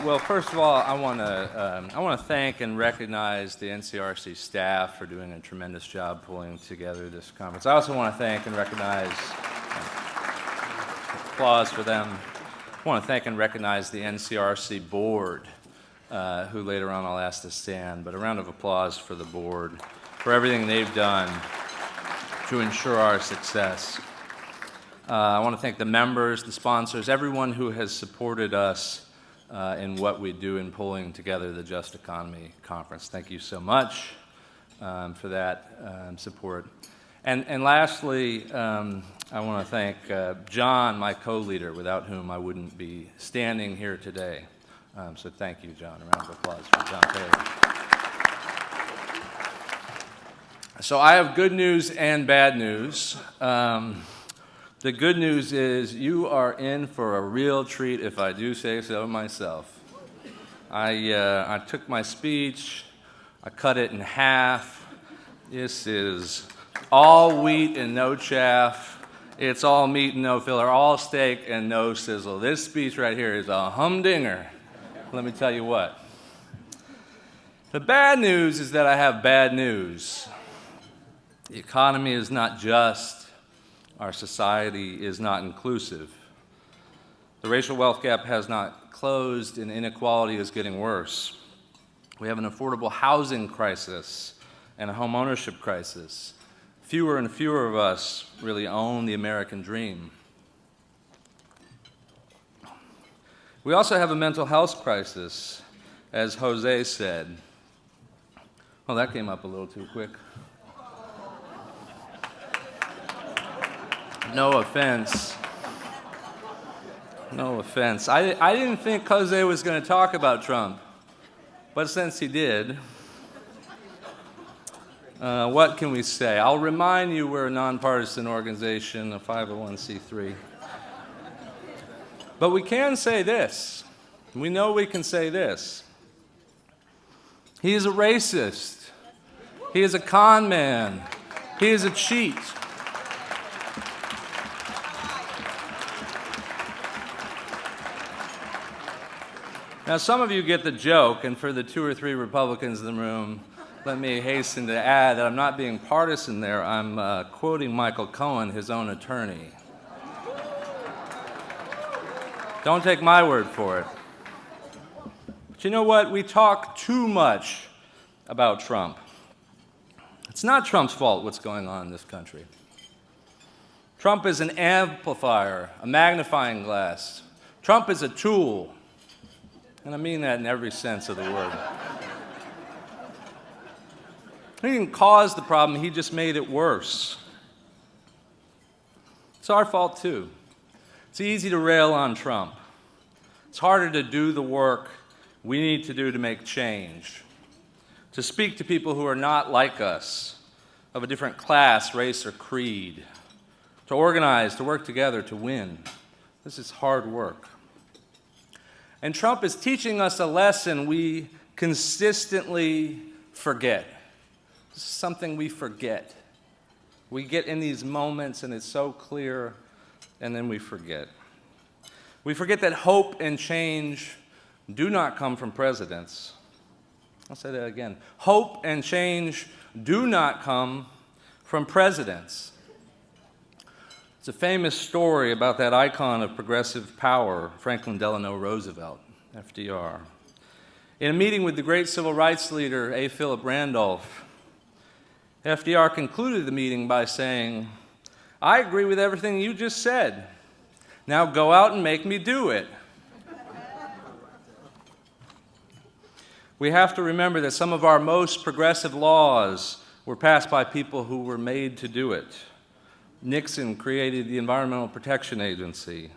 Well, first of all, I want to thank and recognize the NCRC staff for doing a tremendous job pulling together this conference. I also want to thank and recognize, applause for them. I want to thank and recognize the NCRC board, who later on I'll ask to stand, but a round of applause for the board for everything they've done to ensure our success. I want to thank the members, the sponsors, everyone who has supported us in what we do in pulling together the Just Economy Conference. Thank you so much for that support. And lastly, I want to thank John, my co-leader, without whom I wouldn't be standing here today. So thank you, John. A round of applause for John Taylor. So I have good news and bad news. The good news is you are in for a real treat, if I do say so myself. I took my speech, I cut it in half. This is all wheat and no chaff. It's all meat and no filler, all steak and no sizzle. This speech right here is a humdinger. Let me tell you what. The bad news is that I have bad news. The economy is not just. Our society is not inclusive. The racial wealth gap has not closed, and inequality is getting worse. We have an affordable housing crisis and a home ownership crisis. Fewer and fewer of us really own the American dream. We also have a mental health crisis, as Jose said. Well, that came up a little too quick. No offense. No offense. I didn't think Jose was going to talk about Trump, but since he did, what can we say? I'll remind you we're a nonpartisan organization, a 501c3. But we can say this. We know we can say this. He is a racist. He is a con man. He is a cheat. Now, some of you get the joke, and for the 2 or 3 Republicans in the room, let me hasten to add that I'm not being partisan there. I'm quoting Michael Cohen, his own attorney. Don't take my word for it. But you know what? We talk too much about Trump. It's not Trump's fault what's going on in this country. Trump is an amplifier, a magnifying glass. Trump is a tool. And I mean that in every sense of the word. He didn't cause the problem, he just made it worse. It's our fault too. It's easy to rail on Trump. It's harder to do the work we need to do to make change. To speak to people who are not like us, of a different class, race, or creed. To organize, to work together, to win. This is hard work. And Trump is teaching us a lesson we consistently forget. This is something we forget. We get in these moments and it's so clear, and then we forget. We forget that hope and change do not come from presidents. I'll say that again. Hope and change do not come from presidents. It's a famous story about that icon of progressive power, Franklin Delano Roosevelt, FDR. In a meeting with the great civil rights leader, A. Philip Randolph, FDR concluded the meeting by saying, "I agree with everything you just said. Now go out and make me do it." We have to remember that some of our most progressive laws were passed by people who were made to do it. Nixon created the Environmental Protection Agency,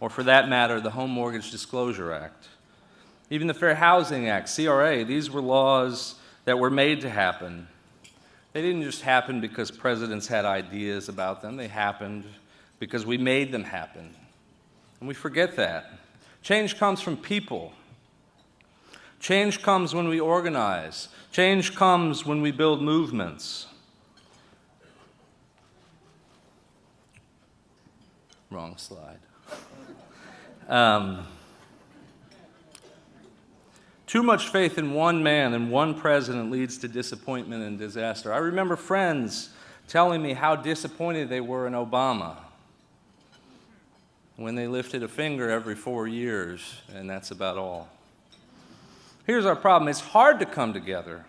or for that matter, the Home Mortgage Disclosure Act. Even the Fair Housing Act, CRA, these were laws that were made to happen. They didn't just happen because presidents had ideas about them. They happened because we made them happen. And we forget that. Change comes from people. Change comes when we organize. Change comes when we build movements. Wrong slide. Too much faith in one man and one president leads to disappointment and disaster. I remember friends telling me how disappointed they were in Obama when they lifted a finger every 4 years, and that's about all. Here's our problem. It's hard to come together.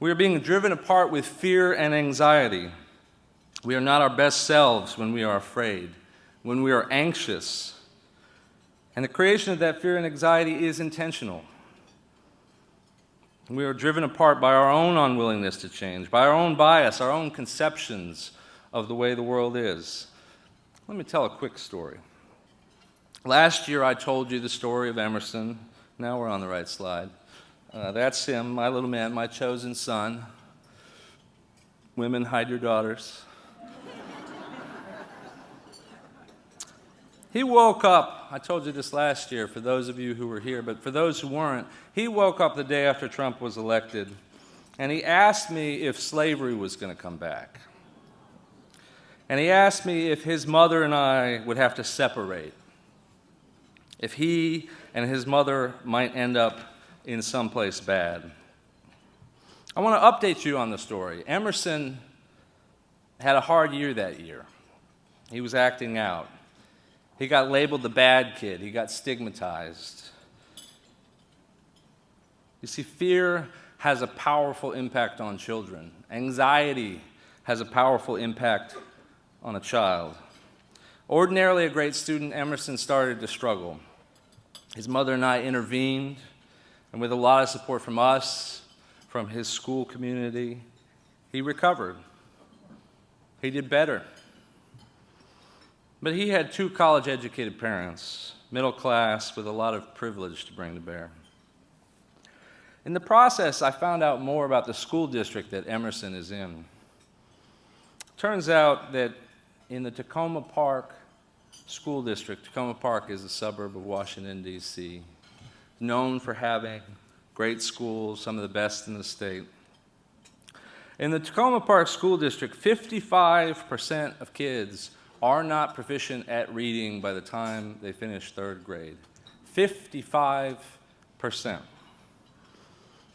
We are being driven apart with fear and anxiety. We are not our best selves when we are afraid, when we are anxious. And the creation of that fear and anxiety is intentional. We are driven apart by our own unwillingness to change, by our own bias, our own conceptions of the way the world is. Let me tell a quick story. Last year I told you the story of Emerson. Now we're on the right slide. That's him, my little man, my chosen son. Women, hide your daughters. He woke up, I told you this last year for those of you who were here, but for those who weren't, he woke up the day after Trump was elected, and he asked me if slavery was going to come back. And he asked me if his mother and I would have to separate, if he and his mother might end up in someplace bad. I want to update you on the story. Emerson had a hard year that year. He was acting out. He got labeled the bad kid. He got stigmatized. You see, fear has a powerful impact on children. Anxiety has a powerful impact on a child. Ordinarily a great student, Emerson started to struggle. His mother and I intervened, and with a lot of support from us, from his school community, he recovered. He did better. But he had 2 college-educated parents, middle class, with a lot of privilege to bring to bear. In the process, I found out more about the school district that Emerson is in. Turns out that in the Tacoma Park School District, Tacoma Park is a suburb of Washington, D.C., known for having great schools, some of the best in the state. In the Tacoma Park School District, 55% of kids are not proficient at reading by the time they finish 3rd grade. 55%.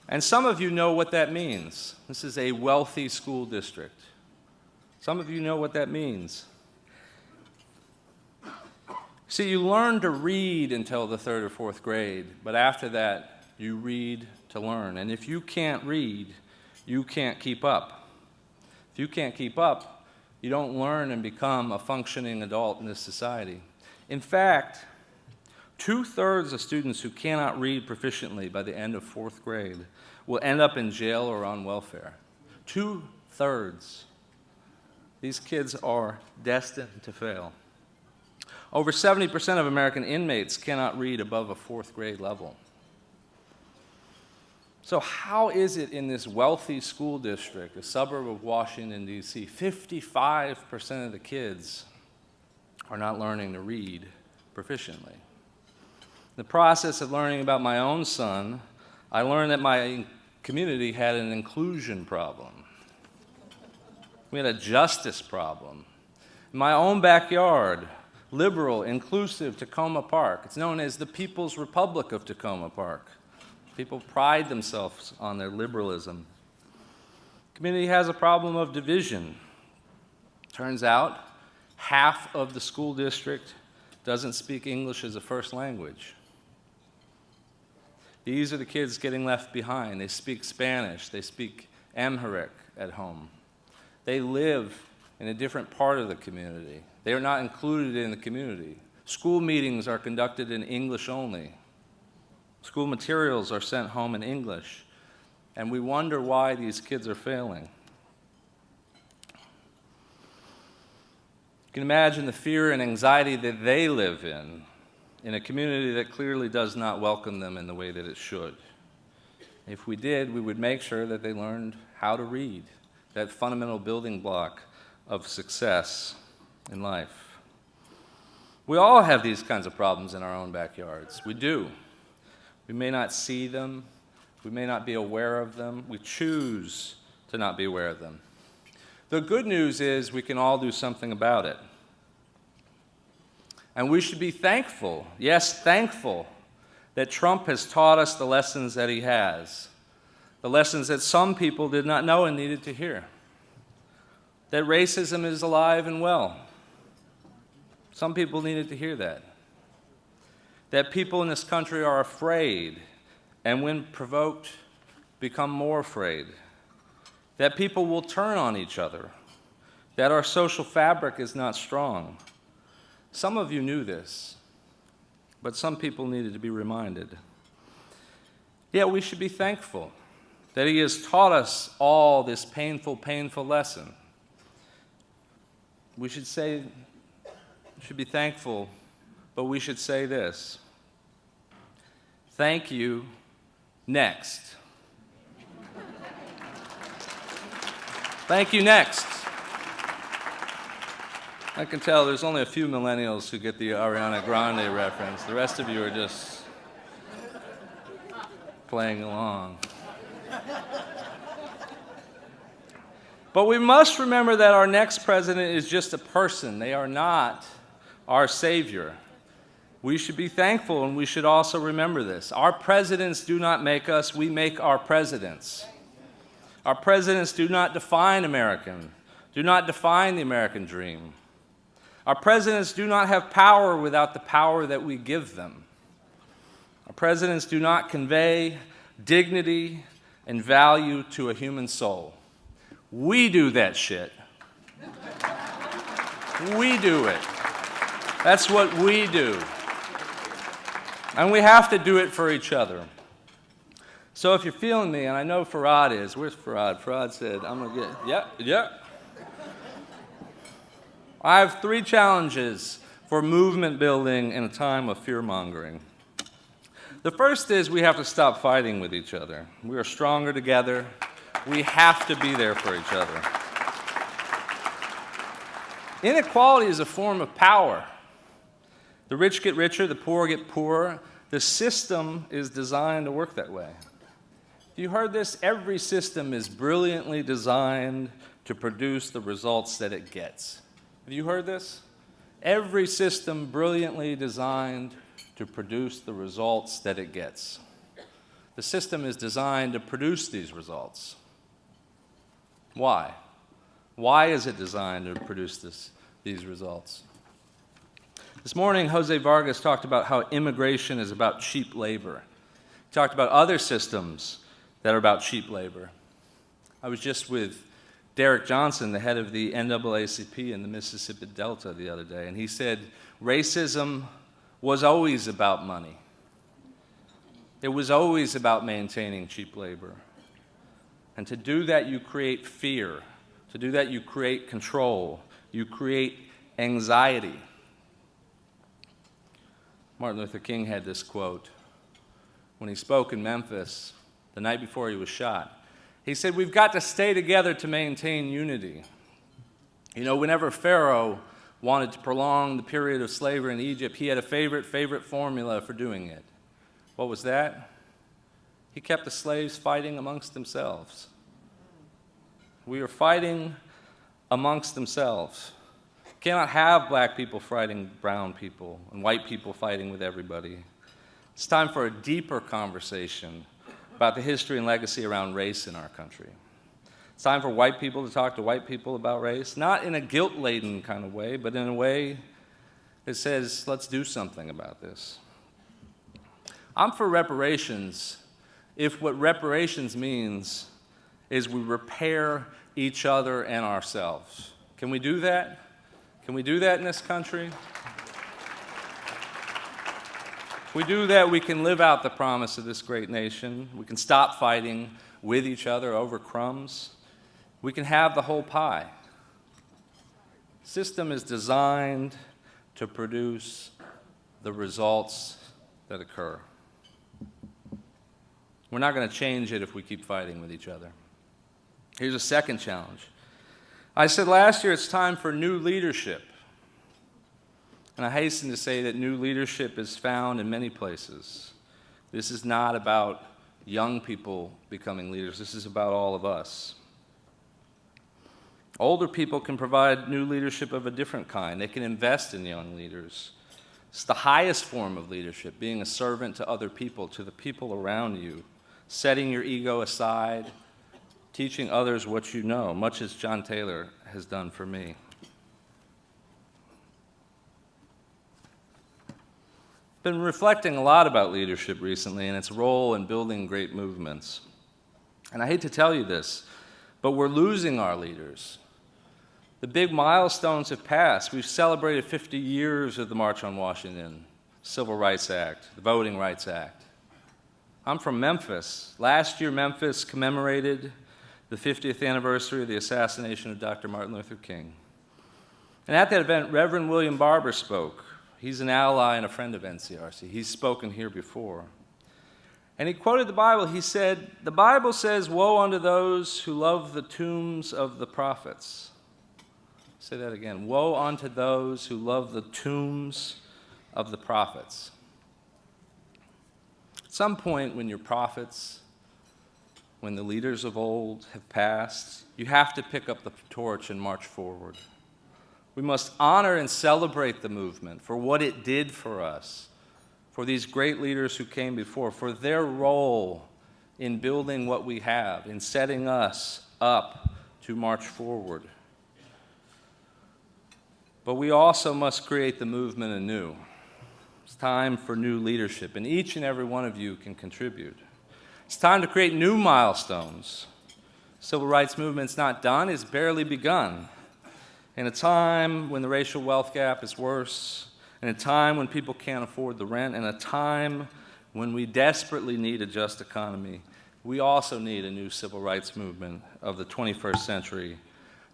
And some of you know what that means. This is a wealthy school district. Some of you know what that means. See, you learn to read until the 3rd or 4th grade, but after that, you read to learn. And if you can't read, you can't keep up. If you can't keep up, you don't learn and become a functioning adult in this society. In fact, 2/3 of students who cannot read proficiently by the end of 4th grade will end up in jail or on welfare. 2/3. These kids are destined to fail. Over 70% of American inmates cannot read above a 4th grade level. So how is it in this wealthy school district, a suburb of Washington, D.C., 55% of the kids are not learning to read proficiently? In the process of learning about my own son, I learned that my community had an inclusion problem. We had a justice problem. In my own backyard, liberal, inclusive Tacoma Park, it's known as the People's Republic of Tacoma Park. People pride themselves on their liberalism. The community has a problem of division. Turns out, half of the school district doesn't speak English as a first language. These are the kids getting left behind. They speak Spanish. They speak Amharic at home. They live in a different part of the community. They are not included in the community. School meetings are conducted in English only. School materials are sent home in English, and we wonder why these kids are failing. You can imagine the fear and anxiety that they live in a community that clearly does not welcome them in the way that it should. If we did, we would make sure that they learned how to read, that fundamental building block of success in life. We all have these kinds of problems in our own backyards. We do. We may not see them. We may not be aware of them. We choose to not be aware of them. The good news is we can all do something about it. And we should be thankful, yes, thankful, that Trump has taught us the lessons that he has, the lessons that some people did not know and needed to hear, that racism is alive and well. Some people needed to hear that. That people in this country are afraid, and when provoked, become more afraid. That people will turn on each other. That our social fabric is not strong. Some of you knew this, but some people needed to be reminded. Yet we should be thankful that he has taught us all this painful, painful lesson. We should be thankful, but we should say this: thank you, next. Thank you, next. I can tell there's only a few millennials who get the Ariana Grande reference. The rest of you are just playing along. But we must remember that our next president is just a person. They are not our savior. We should be thankful, and we should also remember this. Our presidents do not make us, we make our presidents. Our presidents do not define do not define the American dream. Our presidents do not have power without the power that we give them. Our presidents do not convey dignity and value to a human soul. We do that shit. We do it. That's what we do. And we have to do it for each other. So if you're feeling me, and I know Farad is, where's Farad? Farad said, I'm going to get, yep. I have 3 challenges for movement building in a time of fear-mongering. The first is we have to stop fighting with each other. We are stronger together. We have to be there for each other. Inequality is a form of power. The rich get richer, the poor get poorer. The system is designed to work that way. You heard this? Every system is brilliantly designed to produce the results that it gets. Have you heard this? Every system brilliantly designed to produce the results that it gets. The system is designed to produce these results. Why? Why is it designed to produce these results? This morning, Jose Vargas talked about how immigration is about cheap labor. He talked about other systems that are about cheap labor. I was just with Derek Johnson, the head of the NAACP in the Mississippi Delta the other day, and he said racism was always about money. It was always about maintaining cheap labor. And to do that, you create fear. To do that, you create control. You create anxiety. Martin Luther King had this quote when he spoke in Memphis the night before he was shot. He said, "We've got to stay together to maintain unity." You know, whenever Pharaoh wanted to prolong the period of slavery in Egypt, he had a favorite formula for doing it. What was that? He kept the slaves fighting amongst themselves. We are fighting amongst themselves. Cannot have black people fighting brown people and white people fighting with everybody. It's time for a deeper conversation about the history and legacy around race in our country. It's time for white people to talk to white people about race, not in a guilt-laden kind of way, but in a way that says, let's do something about this. I'm for reparations if what reparations means is we repair each other and ourselves. Can we do that? Can we do that in this country? If we do that, we can live out the promise of this great nation. We can stop fighting with each other over crumbs. We can have the whole pie. The system is designed to produce the results that occur. We're not going to change it if we keep fighting with each other. Here's a second challenge. I said last year it's time for new leadership. And I hasten to say that new leadership is found in many places. This is not about young people becoming leaders. This is about all of us. Older people can provide new leadership of a different kind. They can invest in young leaders. It's the highest form of leadership, being a servant to other people, to the people around you, setting your ego aside, teaching others what you know, much as John Taylor has done for me. Been reflecting a lot about leadership recently and its role in building great movements. And I hate to tell you this, but we're losing our leaders. The big milestones have passed. We've celebrated 50 years of the March on Washington, Civil Rights Act, the Voting Rights Act. I'm from Memphis. Last year, Memphis commemorated the 50th anniversary of the assassination of Dr. Martin Luther King. And at that event, Reverend William Barber spoke. He's an ally and a friend of NCRC. He's spoken here before. And he quoted the Bible. He said, "The Bible says, 'Woe unto those who love the tombs of the prophets.'" Say that again. "Woe unto those who love the tombs of the prophets." At some point when your prophets, when the leaders of old have passed, you have to pick up the torch and march forward. We must honor and celebrate the movement for what it did for us, for these great leaders who came before, for their role in building what we have, in setting us up to march forward. But we also must create the movement anew. It's time for new leadership, and each and every one of you can contribute. It's time to create new milestones. Civil rights movement's not done, it's barely begun. In a time when the racial wealth gap is worse, in a time when people can't afford the rent, in a time when we desperately need a just economy, we also need a new civil rights movement of the 21st century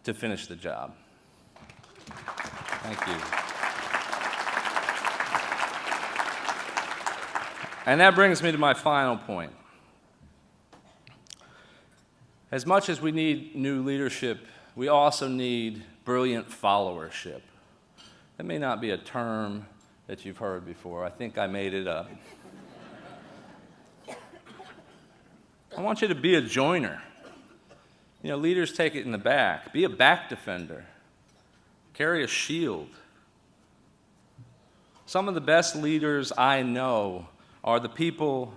to finish the job. Thank you. And that brings me to my final point. As much as we need new leadership, we also need brilliant followership. That may not be a term that you've heard before. I think I made it up. I want you to be a joiner. You know, leaders take it in the back. Be a back defender. Carry a shield. Some of the best leaders I know are the people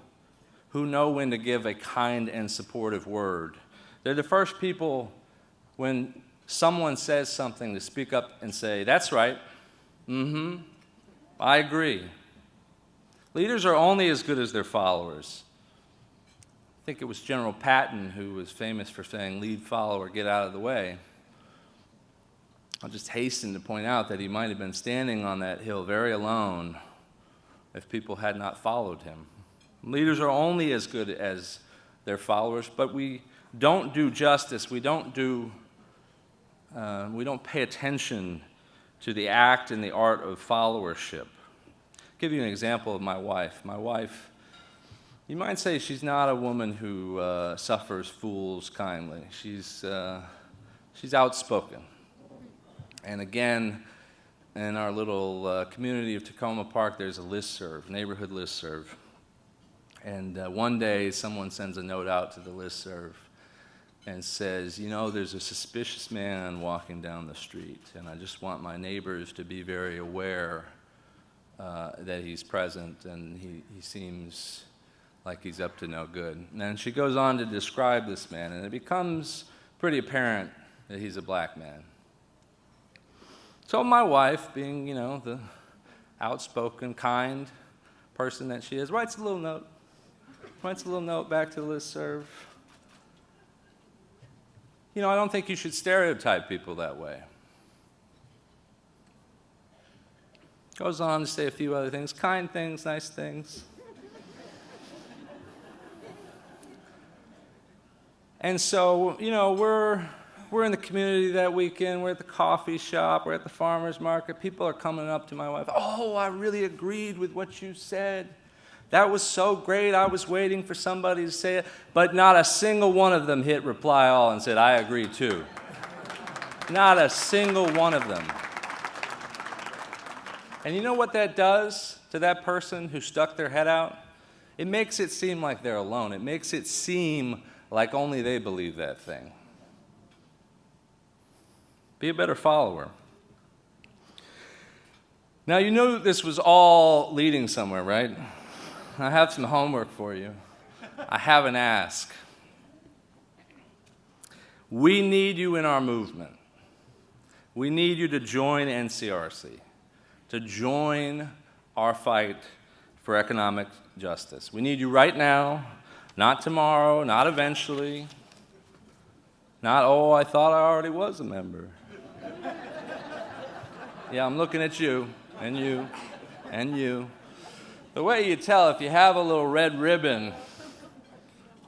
who know when to give a kind and supportive word. They're the first people when someone says something to speak up and say, "That's right. I agree." Leaders are only as good as their followers. I think it was General Patton who was famous for saying, "Lead, follower, get out of the way." I'll just hasten to point out that he might have been standing on that hill very alone if people had not followed him. Leaders are only as good as their followers, but we don't do justice. We don't pay attention to the act and the art of followership. I'll give you an example of my wife. My wife, you might say she's not a woman who suffers fools kindly. She's outspoken. And again, in our little community of Tacoma Park, there's a listserv, neighborhood listserv. And one day, someone sends a note out to the listserv and says, "You know, there's a suspicious man walking down the street, and I just want my neighbors to be very aware that he's present, and he seems like he's up to no good." And then she goes on to describe this man, and it becomes pretty apparent that he's a black man. So my wife, being, the outspoken, kind person that she is, writes a little note back to the listserv. "I don't think you should stereotype people that way." Goes on to say a few other things, kind things, nice things. And so, we're in the community that weekend, we're at the coffee shop, we're at the farmer's market, people are coming up to my wife, "Oh, I really agreed with what you said. That was so great, I was waiting for somebody to say it." But not a single one of them hit reply all and said, "I agree too." Not a single one of them. And you know what that does to that person who stuck their head out? It makes it seem like they're alone. It makes it seem like only they believe that thing. Be a better follower. Now, you know this was all leading somewhere, right? I have some homework for you. I have an ask. We need you in our movement. We need you to join NCRC, to join our fight for economic justice. We need you right now, not tomorrow, not eventually, not, oh, I thought I already was a member. Yeah, I'm looking at you, and you, and you. The way you tell if you have a little red ribbon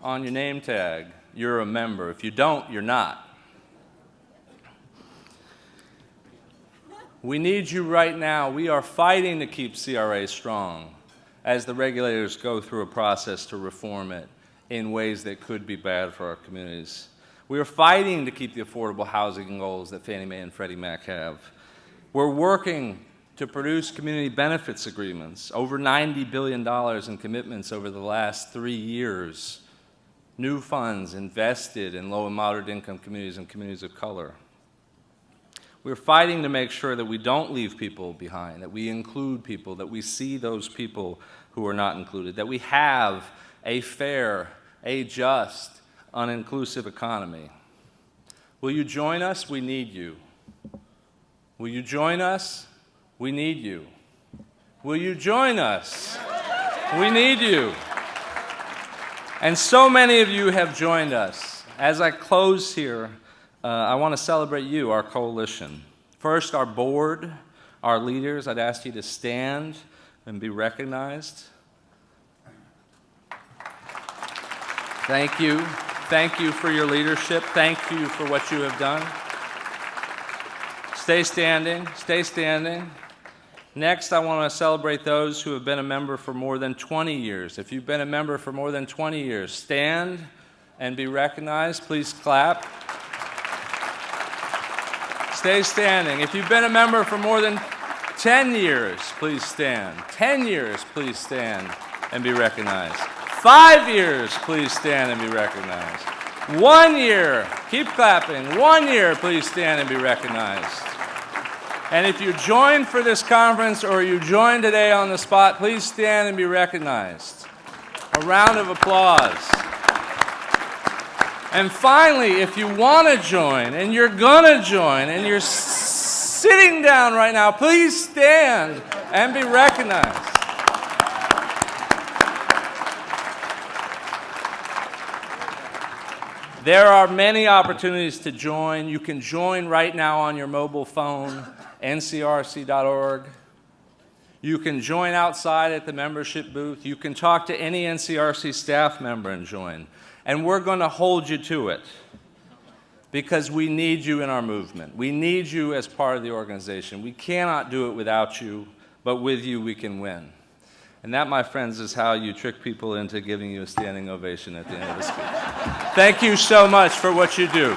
on your name tag, you're a member. If you don't, you're not. We need you right now. We are fighting to keep CRA strong as the regulators go through a process to reform it in ways that could be bad for our communities. We are fighting to keep the affordable housing goals that Fannie Mae and Freddie Mac have. We're working to produce community benefits agreements, over $90 billion in commitments over the last 3 years. New funds invested in low and moderate income communities and communities of color. We're fighting to make sure that we don't leave people behind, that we include people, that we see those people who are not included, that we have a fair, a just, an inclusive economy. Will you join us? We need you. Will you join us? We need you. Will you join us? We need you. And so many of you have joined us. As I close here, I want to celebrate you, our coalition. First, our board, our leaders. I'd ask you to stand and be recognized. Thank you. Thank you for your leadership. Thank you for what you have done. Stay standing. Stay standing. Next, I want to celebrate those who have been a member for more than 20 years. If you've been a member for more than 20 years, stand and be recognized. Please clap. Stay standing. If you've been a member for more than 10 years, please stand. 10 years, please stand and be recognized. 5 years, please stand and be recognized. 1 year, keep clapping. 1 year, please stand and be recognized. And if you joined for this conference or you joined today on the spot, please stand and be recognized. A round of applause. And finally, if you want to join and you're going to join and you're sitting down right now, please stand and be recognized. There are many opportunities to join. You can join right now on your mobile phone, ncrc.org. You can join outside at the membership booth. You can talk to any NCRC staff member and join. And we're going to hold you to it because we need you in our movement. We need you as part of the organization. We cannot do it without you, but with you we can win. And that, my friends, is how you trick people into giving you a standing ovation at the end of the speech. Thank you so much for what you do.